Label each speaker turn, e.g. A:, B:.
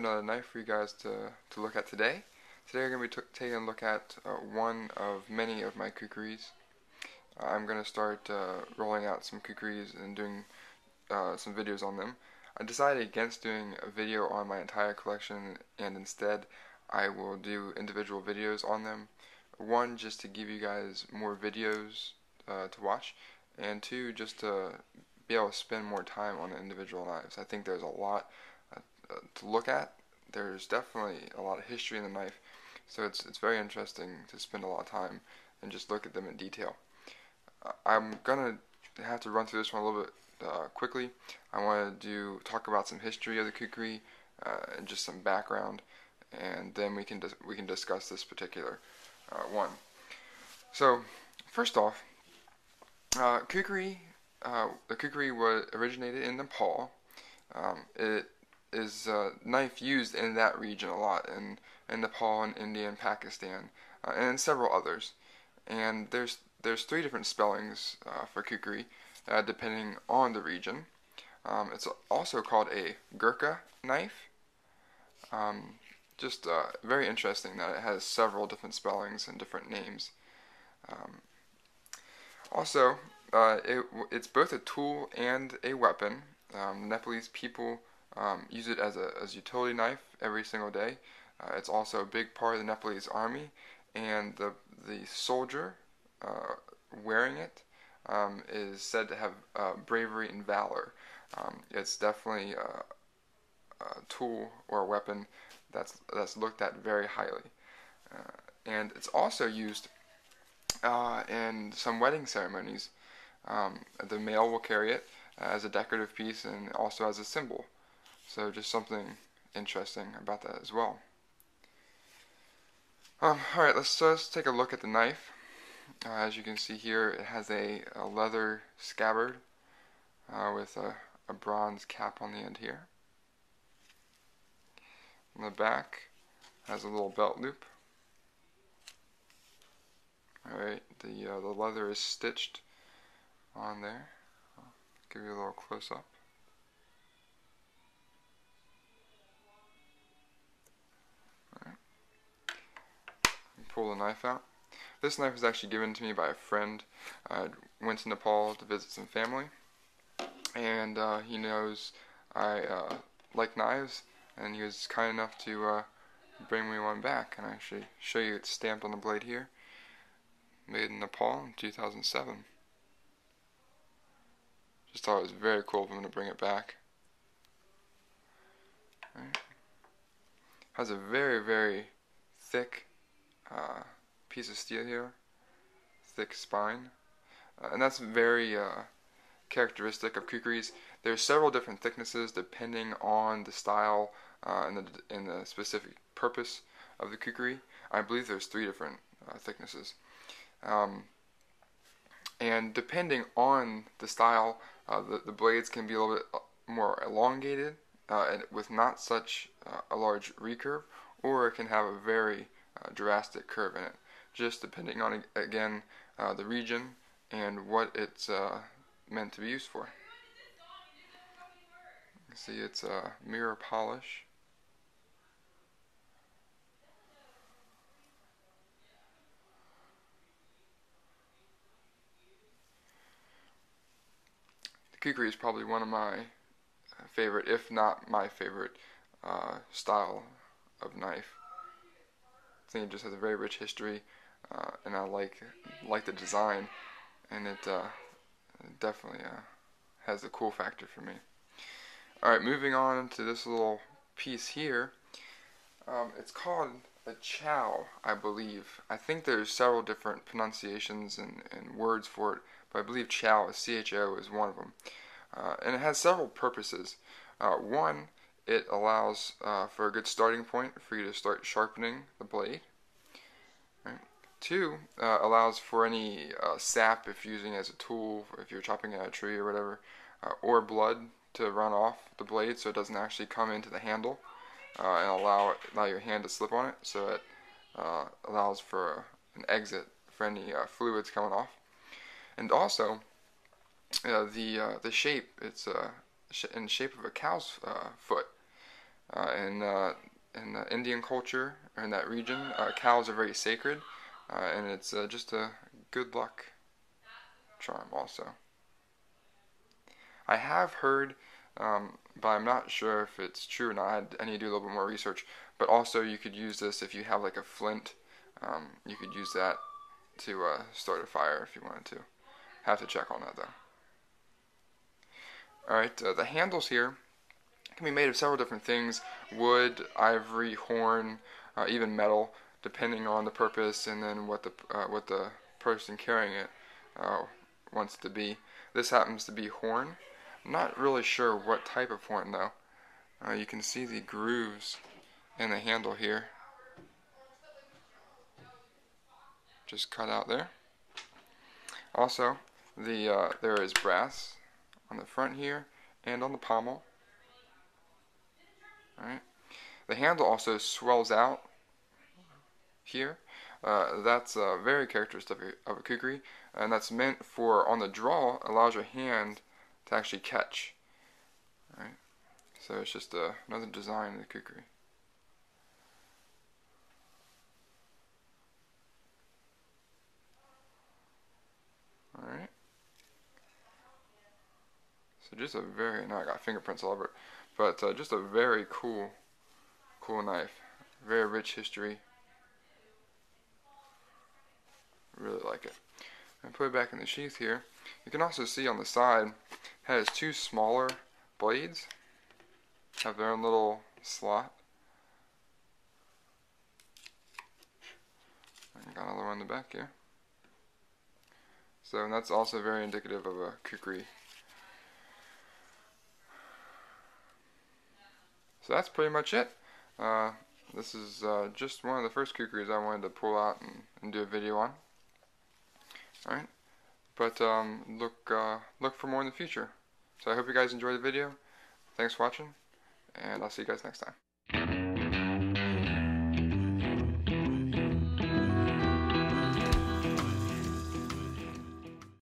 A: another knife for you guys to look at today. Today we're going to be taking a look at one of many of my kukuris. I'm going to start rolling out some kukuris and doing some videos on them. I decided against doing a video on my entire collection, and instead I will do individual videos on them. One, just to give you guys more videos to watch, and two, just to be able to spend more time on the individual knives. I think there's a lot to look at. There's definitely a lot of history in the knife, so it's very interesting to spend a lot of time and just look at them in detail. I'm gonna have to run through this one a little bit quickly. I want to talk about some history of the kukri and just some background, and then we can discuss this particular one. So first off, kukri. The kukri was originated in Nepal. It is a knife used in that region a lot, in Nepal and India and Pakistan, and in several others. And there's three different spellings for kukri, depending on the region. It's also called a Gurkha knife. Just very interesting that it has several different spellings and different names. Also, it's both a tool and a weapon. Nepalese people use it as a utility knife every single day. It's also a big part of the Nepalese Army, and the soldier wearing it is said to have bravery and valor. It's definitely a tool or a weapon that's looked at very highly, and it's also used in some wedding ceremonies. The male will carry it as a decorative piece and also as a symbol. So just something interesting about that as well. Alright, let's take a look at the knife. As you can see here, it has a leather scabbard with a bronze cap on the end here. On the back has a little belt loop. Alright, the leather is stitched on there. I'll give you a little close up. Alright. Pull the knife out. This knife was actually given to me by a friend. I went to Nepal to visit some family, and he knows I like knives, and he was kind enough to bring me one back. And I actually show you it's stamped on the blade here. Made in Nepal in 2007. Just thought it was very cool of him to bring it back. Right. Has a very, very thick piece of steel here, thick spine, and that's very characteristic of kukuris. There's several different thicknesses depending on the style and the specific purpose of the kukri. I believe there's three different thicknesses. And depending on the style, the blades can be a little bit more elongated and with not such a large recurve, or it can have a very drastic curve in it, just depending on, again, the region and what it's meant to be used for. You can see it's mirror polish. Kukri is probably one of my favorite, if not my favorite, style of knife. I think it just has a very rich history, and I like the design, and it definitely has a cool factor for me. Alright, moving on to this little piece here. It's called a chow, I believe. I think there's several different pronunciations and words for it, but I believe chow, C-H-O, is one of them. And it has several purposes. One, it allows for a good starting point for you to start sharpening the blade. Right. Two, allows for any sap, if using it as a tool, if you're chopping at a tree or whatever, or blood to run off the blade so it doesn't actually come into the handle, and allow your hand to slip on it, so it allows for an exit for any fluids coming off. And also, the shape, it's in the shape of a cow's foot. In the Indian culture, or in that region, cows are very sacred, and it's just a good luck charm also. I have heard, but I'm not sure if it's true or not. I need to do a little bit more research. But also, you could use this if you have like a flint. You could use that to start a fire if you wanted to. Have to check on that though. Alright, the handles here can be made of several different things: wood, ivory, horn, even metal, depending on the purpose and then what the person carrying it wants it to be. This happens to be horn. I'm not really sure what type of horn though. You can see the grooves in the handle here, just cut out there. Also, there is brass on the front here and on the pommel. Alright. The handle also swells out here. That's very characteristic of a kukri, and that's meant for, on the draw, allows your hand to actually catch. Alright. So it's just another design of the kukri. Alright. So just a very, now I got fingerprints all over it, but just a very cool knife. Very rich history. Really like it. And put it back in the sheath here. You can also see on the side, it has two smaller blades. Have their own little slot. And got another one in the back here. So that's also very indicative of a kukri. So that's pretty much it. This is just one of the first kukris I wanted to pull out and do a video on. Alright, but look for more in the future. So I hope you guys enjoyed the video. Thanks for watching, and I'll see you guys next time.